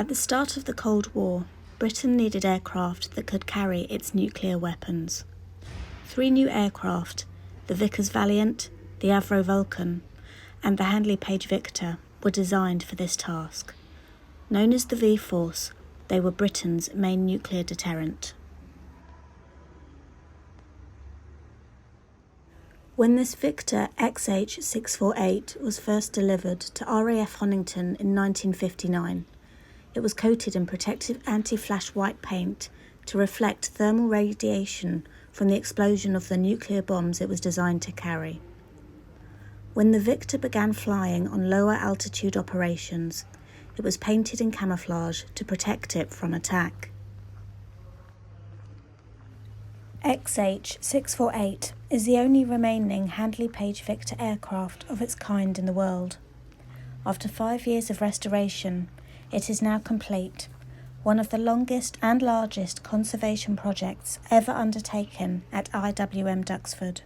At the start of the Cold War, Britain needed aircraft that could carry its nuclear weapons. 3 new aircraft, the Vickers Valiant, the Avro Vulcan, and the Handley Page Victor, were designed for this task. Known as the V-Force, they were Britain's main nuclear deterrent. When this Victor XH648 was first delivered to RAF Honington in 1959, it was coated in protective anti-flash white paint to reflect thermal radiation from the explosion of the nuclear bombs it was designed to carry. When the Victor began flying on lower altitude operations, it was painted in camouflage to protect it from attack. XH648 is the only remaining Handley Page Victor aircraft of its kind in the world. After 5 years of restoration, it is now complete, one of the longest and largest conservation projects ever undertaken at IWM Duxford.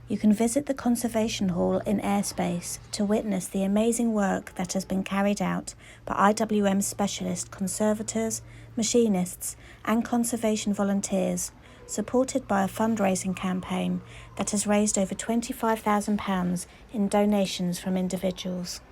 You can visit the Conservation Hall in airspace to witness the amazing work that has been carried out by IWM specialist conservators, machinists and conservation volunteers, supported by a fundraising campaign that has raised over £25,000 in donations from individuals.